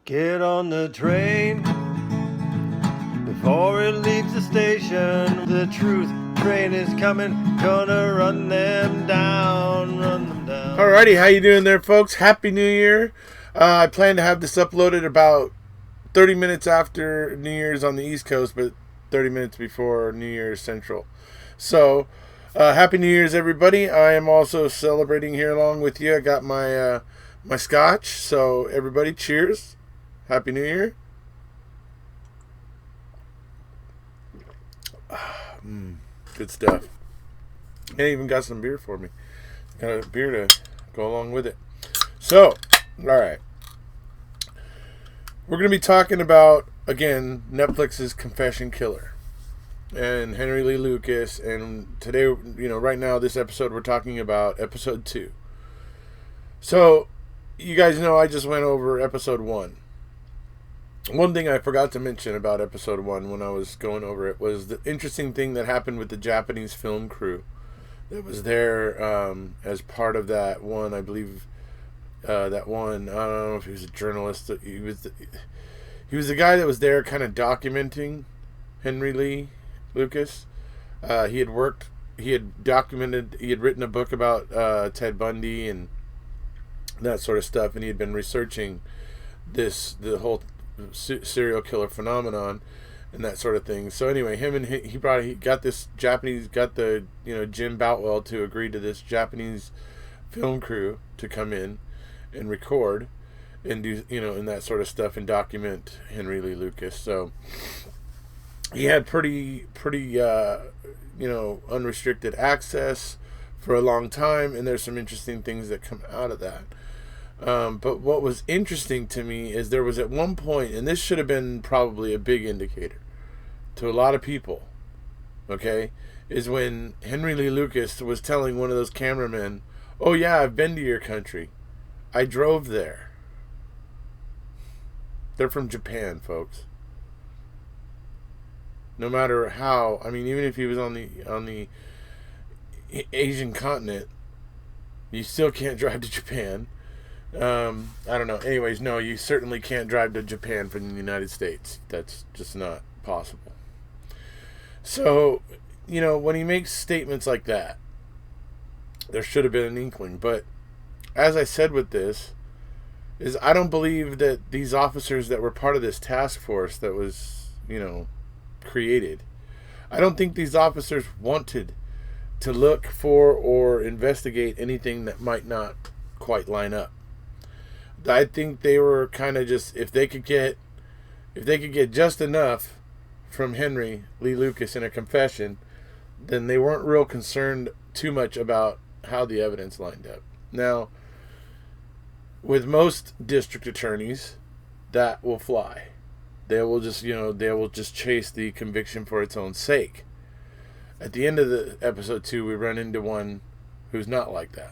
Get on the train before it leaves the station. The truth train is coming, gonna run them down, run them down. Alrighty, how you doing there, folks? Happy New Year. I plan to have this uploaded about 30 minutes after New Year's on the East Coast, but 30 minutes before New Year's Central. So, Happy New Year's, everybody. I am also celebrating here along with you. I got my my scotch, so everybody, cheers. Happy New Year. Good stuff. And even got some beer for me. Got a beer to go along with it. So, alright. We're going to be talking about, again, Netflix's Confession Killer and Henry Lee Lucas. And today, right now, this episode, we're talking about episode 2. So, you guys know I just went over episode 1. One thing I forgot to mention about episode 1 when I was going over it was the interesting thing that happened with the Japanese film crew that was there as part of that one, I believe, that one, I don't know if he was a journalist, he was the guy that was there kind of documenting Henry Lee Lucas. He had written a book about Ted Bundy and that sort of stuff, and he had been researching the whole serial killer phenomenon and that sort of thing. So anyway, he got the Jim Boutwell to agree to this Japanese film crew to come in and record and do and that sort of stuff and document Henry Lee Lucas. So he had pretty unrestricted access for a long time, and there's some interesting things that come out of that. But what was interesting to me is there was at one point, and this should have been probably a big indicator to a lot of people, okay, is when Henry Lee Lucas was telling one of those cameramen, "Oh yeah, I've been to your country. I drove there." They're from Japan, folks. No matter how, even if he was on the Asian continent, you still can't drive to Japan. I don't know. Anyways, no, you certainly can't drive to Japan from the United States. That's just not possible. So, when he makes statements like that, there should have been an inkling. But as I said with this, is I don't believe that these officers that were part of this task force that was, created, I don't think these officers wanted to look for or investigate anything that might not quite line up. I think they were kind of just, if they could get just enough from Henry Lee Lucas in a confession, then they weren't real concerned too much about how the evidence lined up. Now, with most district attorneys, that will fly. They will just chase the conviction for its own sake. At the end of the episode 2, we run into one who's not like that,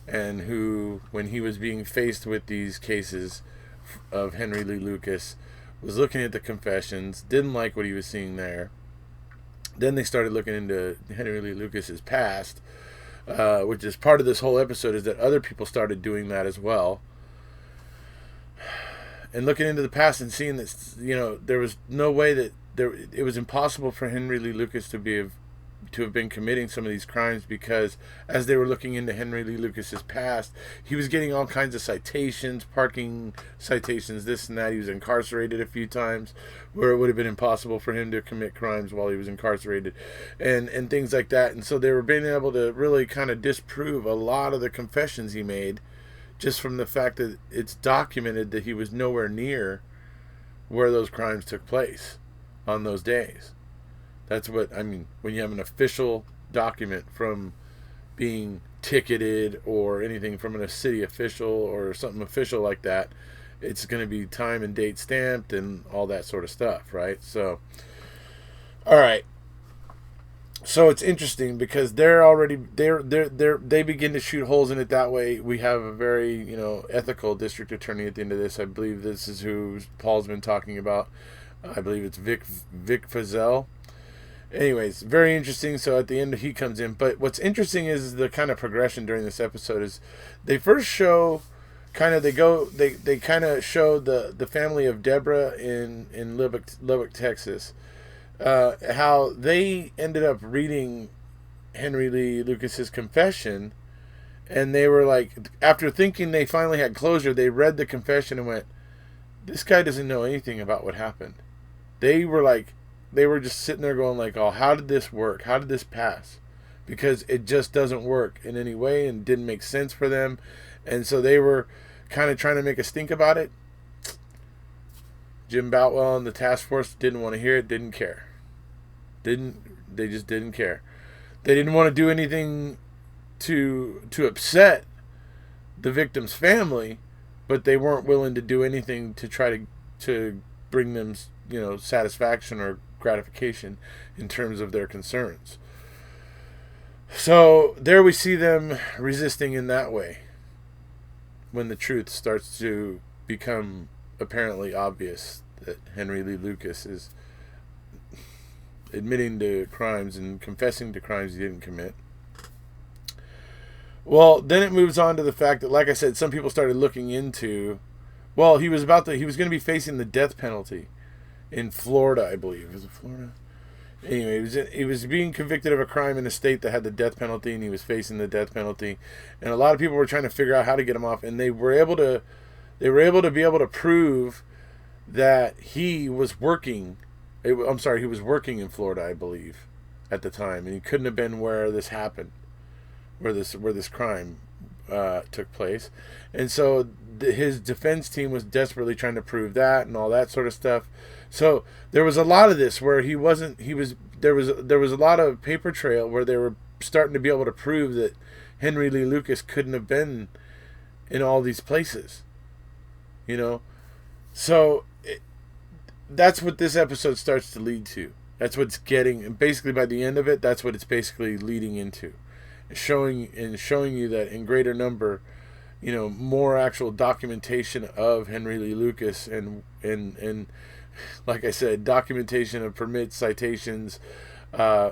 and who, when he was being faced with these cases of Henry Lee Lucas, was looking at the confessions, didn't like what he was seeing there. Then they started looking into Henry Lee Lucas's past, which is part of this whole episode, is that other people started doing that as well. And looking into the past and seeing that, there was no way that it was impossible for Henry Lee Lucas to have been committing some of these crimes, because as they were looking into Henry Lee Lucas's past, he was getting all kinds of citations, parking citations, this and that. He was incarcerated a few times where it would have been impossible for him to commit crimes while he was incarcerated, and things like that. And so they were being able to really kind of disprove a lot of the confessions he made, just from the fact that it's documented that he was nowhere near where those crimes took place on those days. That's what when you have an official document from being ticketed or anything from a city official or something official like that, it's going to be time and date stamped and all that sort of stuff, right? So, all right. So it's interesting because they begin to shoot holes in it that way. We have a very ethical district attorney at the end of this. I believe this is who Paul's been talking about. I believe it's Vic Fazell. Anyways, very interesting. So at the end he comes in. But what's interesting is the kind of progression during this episode is they first show they kind of show the family of Deborah in Lubbock, Texas, how they ended up reading Henry Lee Lucas's confession, and they were like, after thinking they finally had closure, they read the confession and went, this guy doesn't know anything about what happened. They were just sitting there going like, oh, how did this work? How did this pass? Because it just doesn't work in any way and didn't make sense for them. And so they were kind of trying to make us think about it. Jim Boutwell and the task force didn't want to hear it, didn't care. They just didn't care. They didn't want to do anything to upset the victim's family, but they weren't willing to do anything to try to bring them, satisfaction or gratification in terms of their concerns. So there we see them resisting in that way when the truth starts to become apparently obvious that Henry Lee Lucas is admitting to crimes and confessing to crimes he didn't commit. Well, then it moves on to the fact that, like I said, some people started looking into, well, he was going to be facing the death penalty in Florida, I believe. Was it Florida? Anyway, he was being convicted of a crime in a state that had the death penalty, and he was facing the death penalty. And a lot of people were trying to figure out how to get him off, and they were able to prove that he was working. He was working in Florida, I believe, at the time, and he couldn't have been where this happened, where this crime took place. And so his defense team was desperately trying to prove that and all that sort of stuff. So there was a lot of this where there was a lot of paper trail where they were starting to be able to prove that Henry Lee Lucas couldn't have been in all these places, so that's what this episode starts to lead to. That's what's getting, and basically by the end of it, that's what it's basically leading into, showing you that in greater number, more actual documentation of Henry Lee Lucas and like I said, documentation of permits, citations,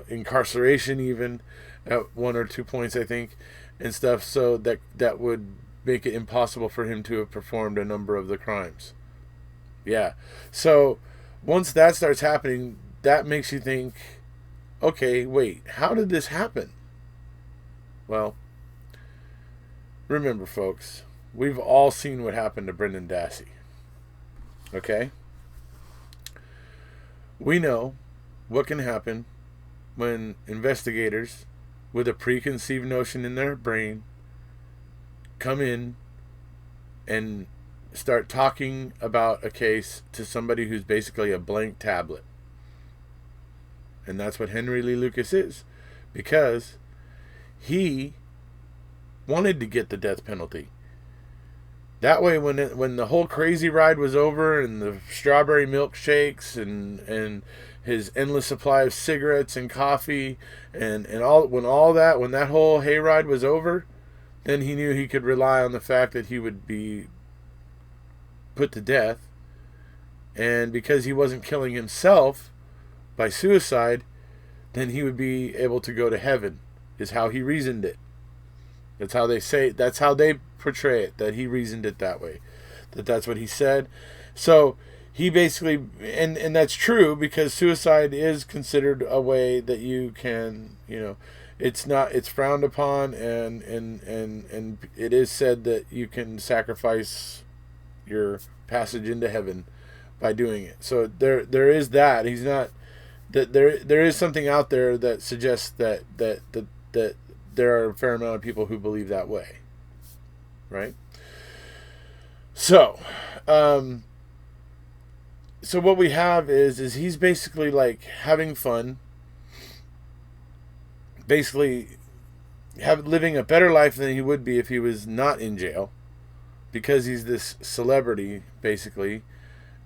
incarceration even at 1 or 2 points, I think, and stuff, so that would make it impossible for him to have performed a number of the crimes. Yeah. So once that starts happening, that makes you think, okay, wait, how did this happen? Well, remember, folks, we've all seen what happened to Brendan Dassey. Okay? We know what can happen when investigators with a preconceived notion in their brain come in and start talking about a case to somebody who's basically a blank tablet. And that's what Henry Lee Lucas is, because he wanted to get the death penalty. That way, when the whole crazy ride was over, and the strawberry milkshakes and his endless supply of cigarettes and coffee and when that whole hayride was over, then he knew he could rely on the fact that he would be put to death, and because he wasn't killing himself by suicide, then he would be able to go to heaven, is how he reasoned it. That's how they portray it, that he reasoned it that way, that's what he said. So he basically, and that's true, because suicide is considered a way that you can, it's frowned upon, and it is said that you can sacrifice your passage into heaven by doing it. So there is that. He's not that there is something out there that suggests that there are a fair amount of people who believe that way, right? So what we have is he's basically like having fun, basically living a better life than he would be if he was not in jail, because he's this celebrity basically,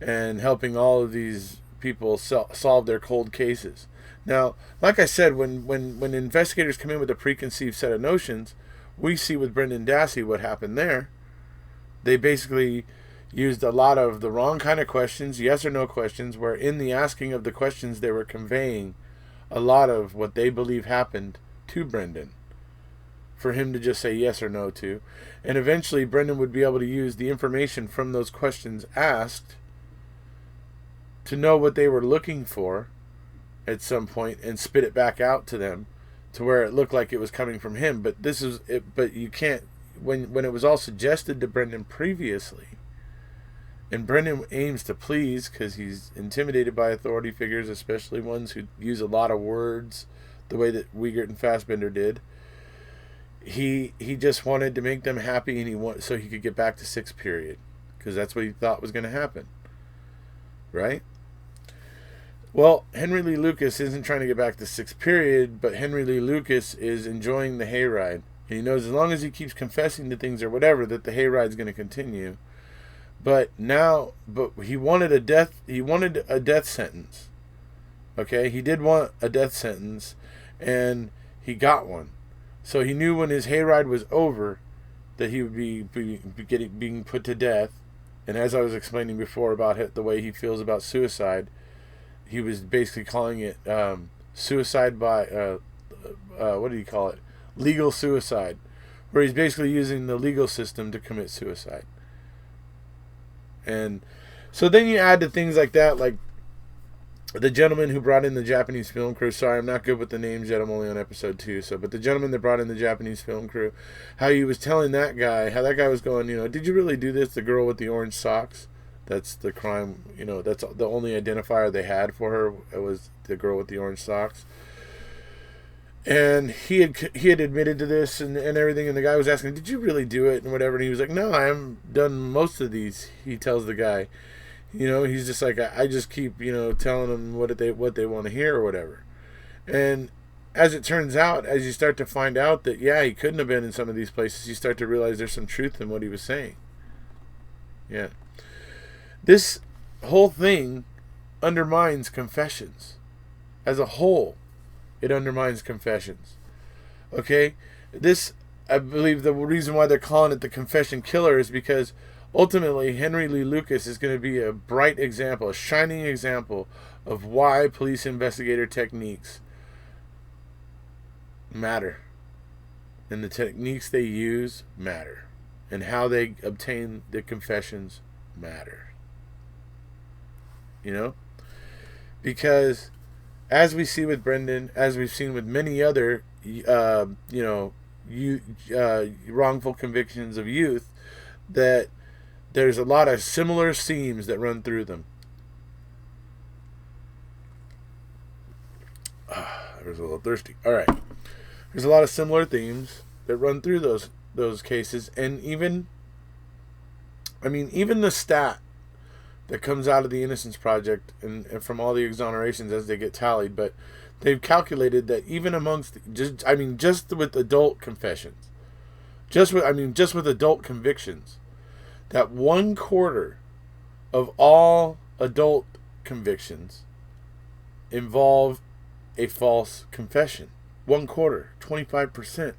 and helping all of these people solve their cold cases. Now, like I said, when investigators come in with a preconceived set of notions, we see with Brendan Dassey what happened there. They basically used a lot of the wrong kind of questions, yes or no questions, where in the asking of the questions they were conveying a lot of what they believe happened to Brendan for him to just say yes or no to. And eventually Brendan would be able to use the information from those questions asked to know what they were looking for at some point and spit it back out to them to where it looked like it was coming from him. But this is it. But you can't, when it was all suggested to Brendan previously, and Brendan aims to please because he's intimidated by authority figures, especially ones who use a lot of words the way that Wiegert and Fassbender did. He just wanted to make them happy, and so he could get back to sixth period, because that's what he thought was going to happen, right? Well, Henry Lee Lucas isn't trying to get back to sixth period, but Henry Lee Lucas is enjoying the hayride. And he knows as long as he keeps confessing to things or whatever, that the hayride's going to continue. But he wanted a death sentence. Okay, he did want a death sentence, and he got one. So he knew when his hayride was over that he would be being put to death. And as I was explaining before about the way he feels about suicide, he was basically calling it suicide by, what do you call it? Legal suicide. Where he's basically using the legal system to commit suicide. And so then you add to things like that, like the gentleman who brought in the Japanese film crew. Sorry, I'm not good with the names yet. I'm only on episode 2. But the gentleman that brought in the Japanese film crew, how he was telling that guy, how that guy was going, did you really do this? The girl with the orange socks. That's the crime. That's the only identifier they had for her. It was the girl with the orange socks. And he had admitted to this and everything. And the guy was asking, did you really do it? And whatever. And he was like, no, I haven't done most of these. He tells the guy. He's just like, I just keep, telling them what they want to hear or whatever. And as it turns out, as you start to find out that, yeah, he couldn't have been in some of these places, you start to realize there's some truth in what he was saying. Yeah. This whole thing undermines confessions. As a whole, it undermines confessions. Okay? I believe the reason why they're calling it the confession killer is because ultimately, Henry Lee Lucas is going to be a bright example, a shining example of why police investigator techniques matter. And the techniques they use matter. And how they obtain the confessions matter. Because as we see with Brendan, as we've seen with many other, wrongful convictions of youth, that there's a lot of similar themes that run through them. I was a little thirsty. All right. There's a lot of similar themes that run through those cases. And even the stat that comes out of the Innocence Project and from all the exonerations as they get tallied, but they've calculated that even amongst just with adult confessions, just with adult convictions, that 1/4 of all adult convictions involve a false confession. 1/4, 25%.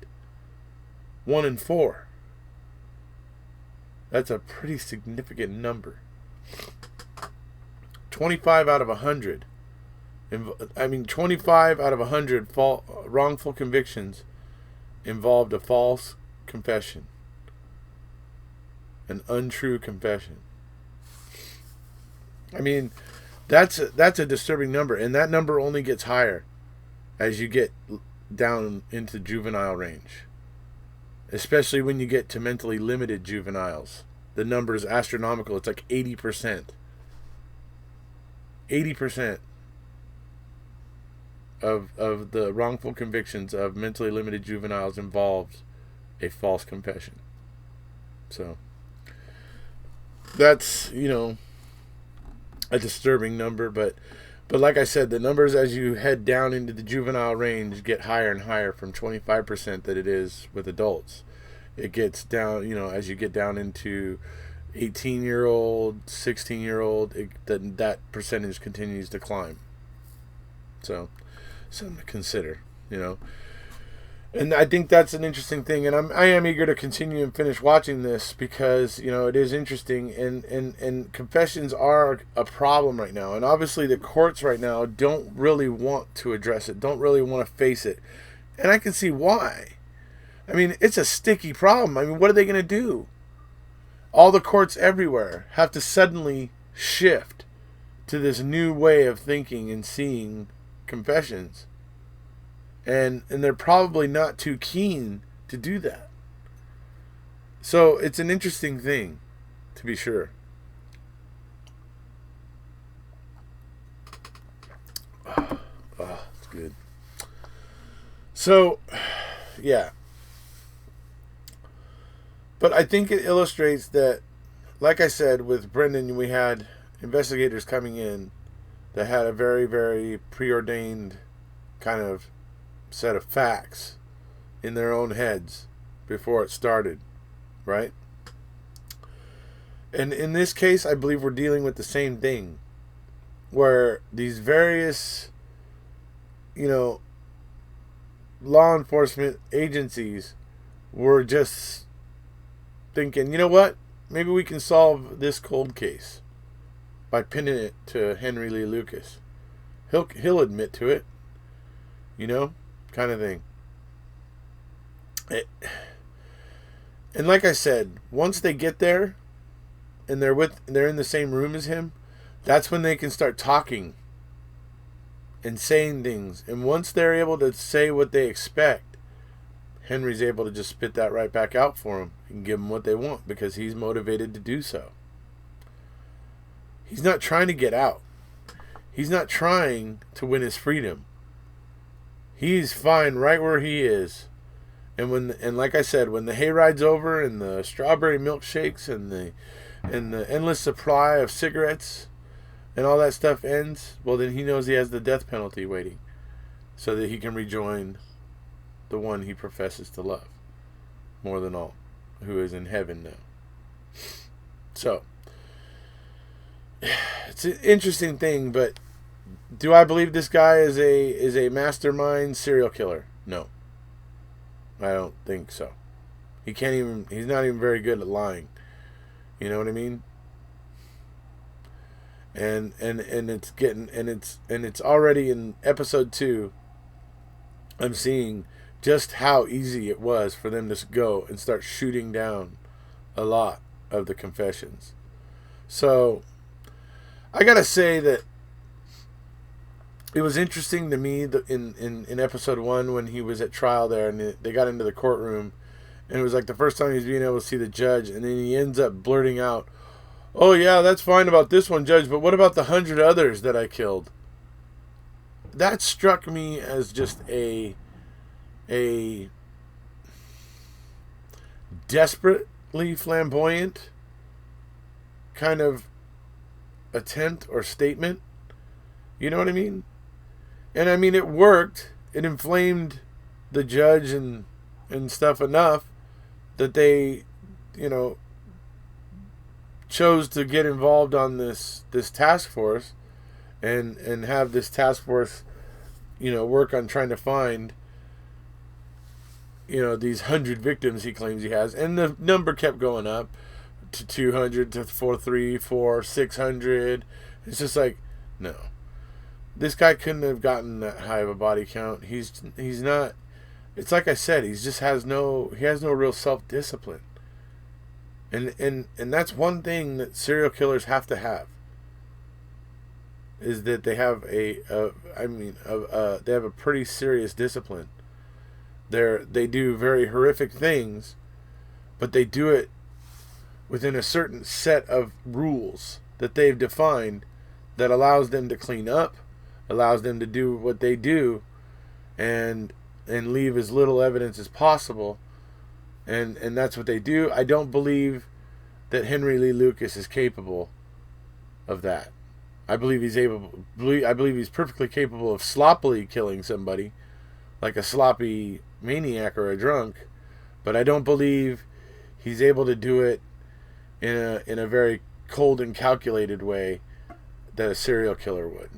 1 in 4. That's a pretty significant number. 25 out of 100. 25 out of 100 wrongful convictions involved a false confession. An untrue confession. That's a disturbing number, and that number only gets higher as you get down into juvenile range. Especially when you get to mentally limited juveniles. The number is astronomical. It's like 80%. 80% of the wrongful convictions of mentally limited juveniles involved a false confession. So that's, a disturbing number, but like I said, the numbers as you head down into the juvenile range get higher and higher from 25% that it is with adults. It gets down, as you get down into 18-year-old, 16-year-old, that percentage continues to climb. So, something to consider, And I think that's an interesting thing, and I am eager to continue and finish watching this because, it is interesting, and confessions are a problem right now. And obviously the courts right now don't really want to address it, don't really want to face it. And I can see why. I mean, it's a sticky problem. I mean, what are they going to do? All the courts everywhere have to suddenly shift to this new way of thinking and seeing confessions. And they're probably not too keen to do that. So it's an interesting thing, to be sure. Oh, it's good. So, yeah. But I think it illustrates that, like I said, with Brendan, we had investigators coming in that had a very, very preordained kind of set of facts in their own heads before it started, right? And in this case, I believe we're dealing with the same thing, where these various, law enforcement agencies were just thinking, you know what? Maybe we can solve this cold case by pinning it to Henry Lee Lucas. He'll admit to it, kind of thing. And like I said, once they get there and they're in the same room as him, that's when they can start talking and saying things. And once they're able to say what they expect, Henry's able to just spit that right back out for them and give them what they want because he's motivated to do so. He's not trying to get out. He's not trying to win his freedom. He's fine right where he is. And like I said, when the hayride's over and the strawberry milkshakes and the endless supply of cigarettes and all that stuff ends, well, then he knows he has the death penalty waiting so that he can rejoin the one he professes to love more than all, who is in heaven now. So, it's an interesting thing, but do I believe this guy is a mastermind serial killer? No. I don't think so. He's not even very good at lying. You know what I mean? And it's already in episode 2. I'm seeing just how easy it was for them to go and start shooting down a lot of the confessions. So I gotta say that it was interesting to me that in episode 1 when he was at trial there and they got into the courtroom and it was like the first time he was being able to see the judge, and then he ends up blurting out, "Oh yeah, that's fine about this one, Judge, but what about the 100 others that I killed?" That struck me as just a desperately flamboyant kind of attempt or statement. You know what I mean? And I mean, it worked. It inflamed the judge and stuff enough that they, chose to get involved on this task force and have this task force, work on trying to find, these 100 victims he claims he has. And the number kept going up to 200, to 400, 400, 600. It's just like, no. This guy couldn't have gotten that high of a body count. He's not. It's like I said. He has no real self-discipline. And that's one thing that serial killers have to have. Is that they have they have a pretty serious discipline. They do very horrific things, but they do it within a certain set of rules that they've defined that allows them to clean up, allows them to do what they do, and leave as little evidence as possible, and that's what they do. I don't believe that Henry Lee Lucas is capable of that. I believe he's perfectly capable of sloppily killing somebody, like a sloppy maniac or a drunk, but I don't believe he's able to do it in a very cold and calculated way that a serial killer would.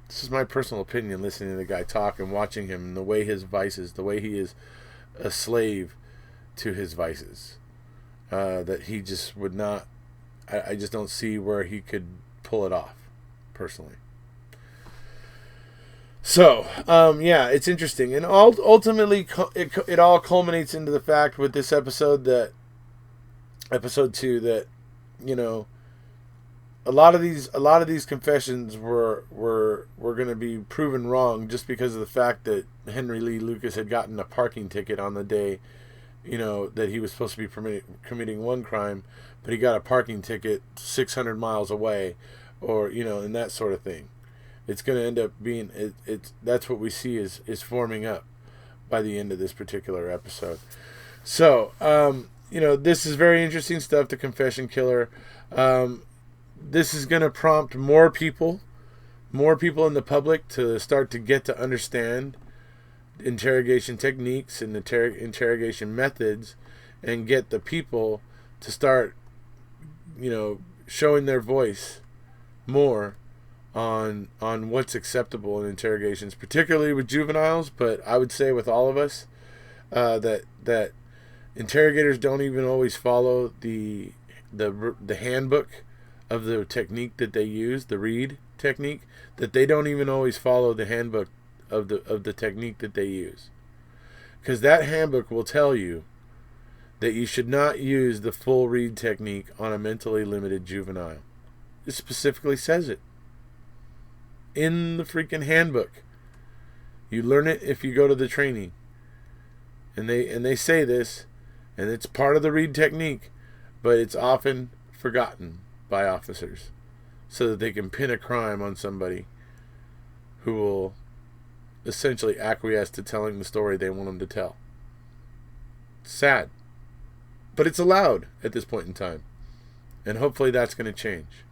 This is my personal opinion, listening to the guy talk and watching him and the way his vices, the way he is a slave to his vices, that he just would not, I just don't see where he could pull it off, personally. So, yeah, it's interesting, and ultimately, it all culminates into the fact with this episode 2, that you know a lot of these confessions were going to be proven wrong just because of the fact that Henry Lee Lucas had gotten a parking ticket on the day, that he was supposed to be committing one crime, but he got a parking ticket 600 miles away, or and that sort of thing. It's going to end up being that's what we see is forming up by the end of this particular episode. So, this is very interesting stuff. The Confession Killer. This is going to prompt more people in the public to start to get to understand interrogation techniques and interrogation methods, and get the people to start, showing their voice more on what's acceptable in interrogations, particularly with juveniles, but I would say with all of us, that interrogators don't even always follow the handbook of the technique that they use, the read technique, that they don't even always follow the handbook of the technique that they use, because that handbook will tell you that you should not use the full read technique on a mentally limited juvenile. It specifically says it in the freaking handbook. You learn it if you go to the training, and they say this, and it's part of the read technique, but it's often forgotten by officers so that they can pin a crime on somebody who will essentially acquiesce to telling the story they want them to tell. Sad, but it's allowed at this point in time, and hopefully that's going to change.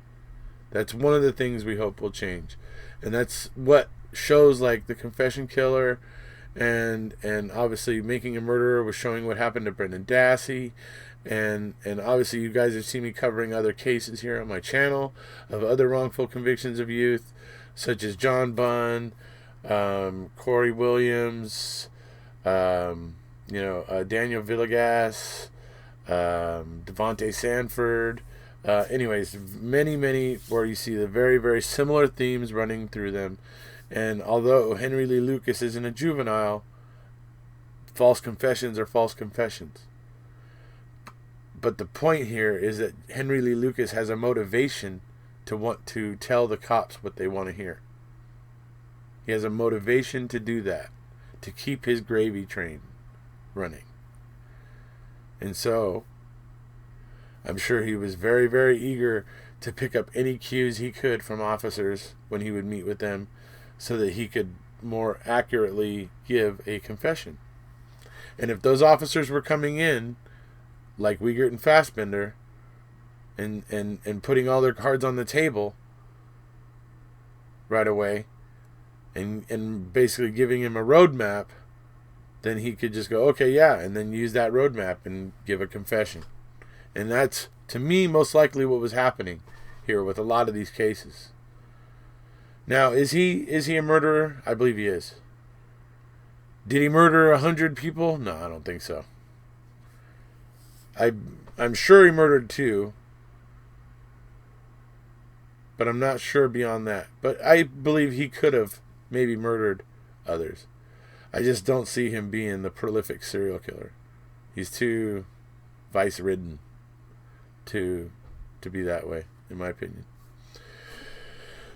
That's one of the things we hope will change. And that's what shows like The Confession Killer and obviously Making a Murderer was showing what happened to Brendan Dassey. And obviously you guys have seen me covering other cases here on my channel of other wrongful convictions of youth, such as John Bunn, Corey Williams, Daniel Villegas, Devontae Sanford. Anyways, many where you see the very, very similar themes running through them. And although Henry Lee Lucas isn't a juvenile, false confessions are false confessions. But the point here is that Henry Lee Lucas has a motivation to want to tell the cops what they want to hear. He has a motivation to do that, to keep his gravy train running. And so I'm sure he was very, very eager to pick up any cues he could from officers when he would meet with them, so that he could more accurately give a confession. And if those officers were coming in like Wiegert and Fassbender and putting all their cards on the table right away and basically giving him a roadmap, then he could just go, okay, yeah, and then use that roadmap and give a confession. And that's, to me, most likely what was happening here with a lot of these cases. Now, is he a murderer? I believe he is. Did he murder 100 people? No, I don't think so. I'm sure he murdered 2, but I'm not sure beyond that. But I believe he could have maybe murdered others. I just don't see him being the prolific serial killer. He's too vice-ridden to be that way, in my opinion.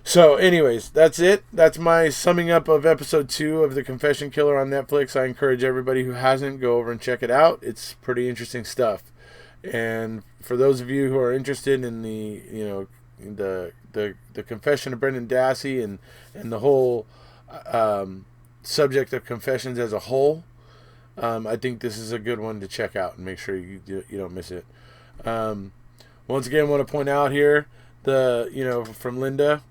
So, anyways, that's it. That's my summing up of episode 2 of The Confession Killer on Netflix. I encourage everybody who hasn't, go over and check it out. It's pretty interesting stuff. And for those of you who are interested in the confession of Brendan Dassey and the whole subject of confessions as a whole, I think this is a good one to check out and make sure you don't miss it. Once again, I want to point out here from Linda,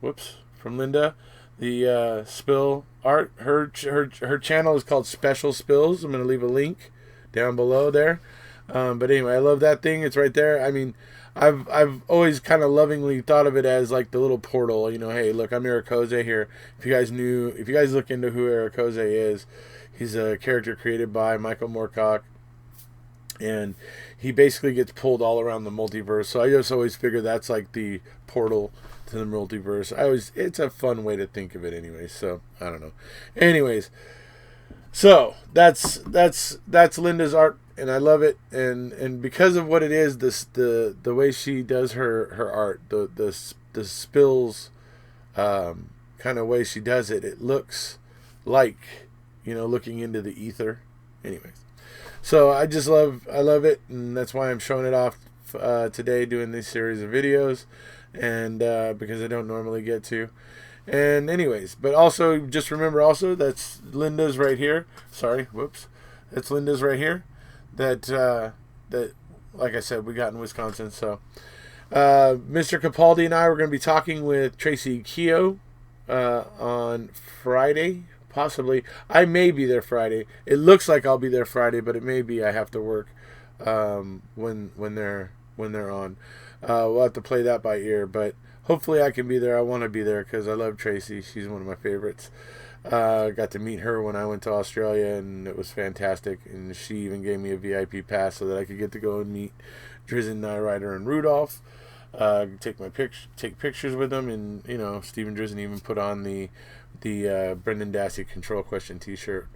the spill art. Her channel is called Special Spills. I'm going to leave a link down below there. But anyway, I love that thing. It's right there. I mean, I've always kind of lovingly thought of it as like the little portal. Hey, look, I'm Erekose here. If you guys look into who Erekose is, he's a character created by Michael Moorcock. and he basically gets pulled all around the multiverse. So I just always figure that's like the portal to the multiverse. It's a fun way to think of it anyway. So I don't know. Anyways, so that's Linda's art, and I love it. And because of what it is, the way she does her art, the spills kind of way she does it, it looks like, looking into the ether. Anyways. So I love it, and that's why I'm showing it off today, doing this series of videos, and because I don't normally get to. And anyways, but also just remember, also that's Linda's right here. Sorry, whoops, that's Linda's right here. That like I said, we got in Wisconsin. So Mr. Capaldi and I were going to be talking with Tracy Keogh on Friday. Possibly. I may be there Friday. It looks like I'll be there Friday, but it may be I have to work when they're on. We'll have to play that by ear, but hopefully I can be there. I want to be there because I love Tracy. She's one of my favorites. Got to meet her when I went to Australia, and it was fantastic. And she even gave me a VIP pass so that I could get to go and meet Drizzt, Knight Rider, and Rudolph. Take pictures with them, and Steven Drizzt even put on the Brendan Dassey Control Question t-shirt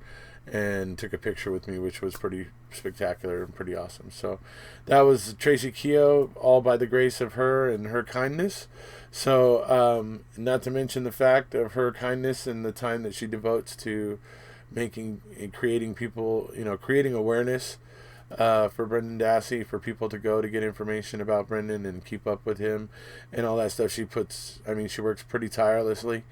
and took a picture with me, which was pretty spectacular and pretty awesome. So that was Tracy Keogh, all by the grace of her and her kindness. So not to mention the fact of her kindness and the time that she devotes to making and creating people, creating awareness for Brendan Dassey, for people to go to get information about Brendan and keep up with him and all that stuff. She works pretty tirelessly,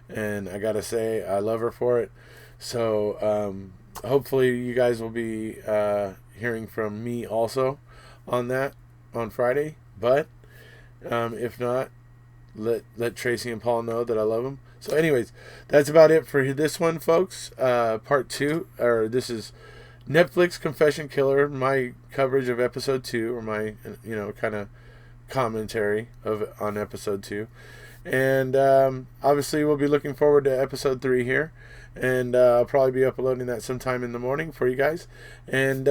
and I gotta say, I love her for it. So hopefully you guys will be hearing from me also on that on Friday. But if not, let Tracy and Paul know that I love them. So anyways, that's about it for this one, folks. Part 2, or this is Netflix Confession Killer, my coverage of episode 2, or my kind of commentary on episode 2. And obviously we'll be looking forward to episode 3 here, and I'll probably be uploading that sometime in the morning for you guys. And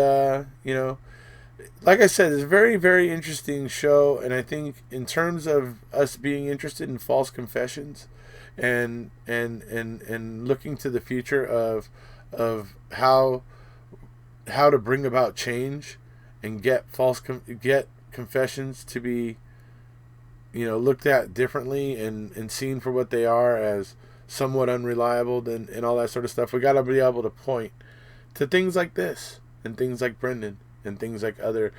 like I said, it's a very, very interesting show, and I think in terms of us being interested in false confessions and looking to the future of how to bring about change and get confessions to be looked at differently and seen for what they are, as somewhat unreliable and all that sort of stuff. We got to be able to point to things like this and things like Brendan and things like you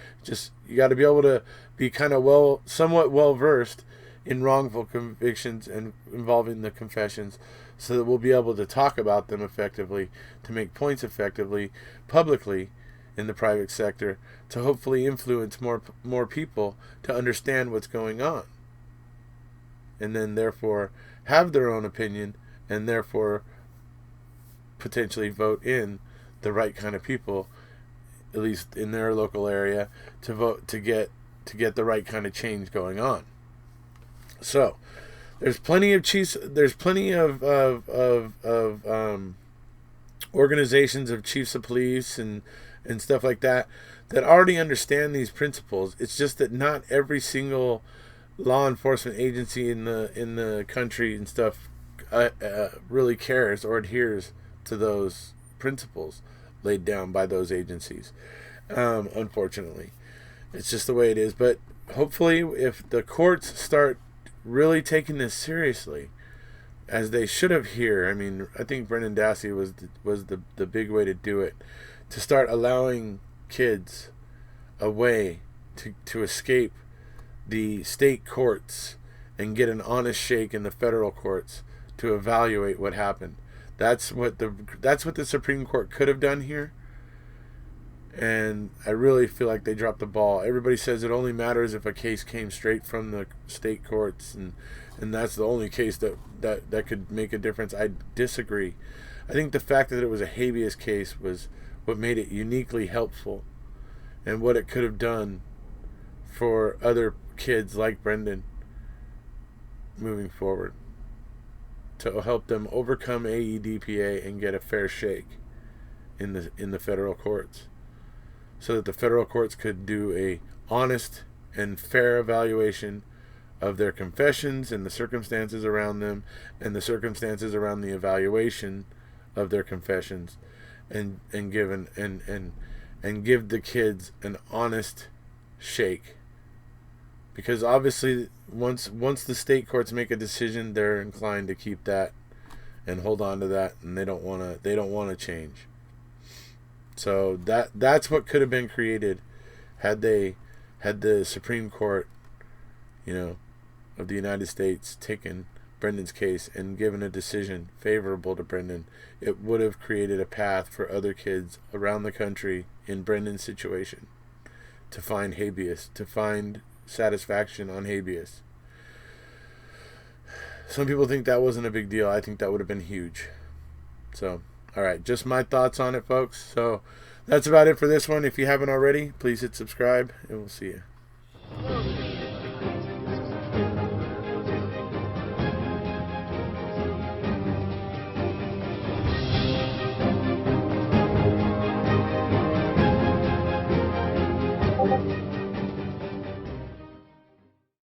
got to be able to be kind of somewhat well versed in wrongful convictions and involving the confessions, so that we'll be able to talk about them effectively, to make points effectively, publicly, in the private sector, to hopefully influence more people to understand what's going on, and then therefore have their own opinion, and therefore potentially vote in the right kind of people, at least in their local area, to vote to get the right kind of change going on. So there's plenty of chiefs. There's plenty of organizations of chiefs of police and stuff like that already understand these principles. It's just that not every single law enforcement agency in the country and stuff really cares or adheres to those principles laid down by those agencies. Unfortunately, it's just the way it is. But hopefully, if the courts start really taking this seriously, as they should have here, I think Brendan Dassey was the big way to do it, to start allowing kids a way to escape the state courts and get an honest shake in the federal courts to evaluate what happened. That's what the Supreme Court could have done here, and I really feel like they dropped the ball. Everybody says it only matters if a case came straight from the state courts, and that's the only case that could make a difference. I disagree. I think the fact that it was a habeas case was what made it uniquely helpful, and what it could have done for other kids like Brendan moving forward, to help them overcome AEDPA and get a fair shake in the federal courts. so that the federal courts could do a honest and fair evaluation of their confessions and the circumstances around them and the circumstances around the evaluation of their confessions, and give the kids an honest shake. Because obviously once the state courts make a decision, they're inclined to keep that and hold on to that, and they don't want to change. So that's what could have been created had the Supreme Court, of the United States taken Brendan's case and given a decision favorable to Brendan. It would have created a path for other kids around the country in Brendan's situation to find habeas, to find satisfaction on habeas. Some people think that wasn't a big deal. I think that would have been huge. So, all right, just my thoughts on it, folks. So that's about it for this one. If you haven't already, please hit subscribe, and we'll see you.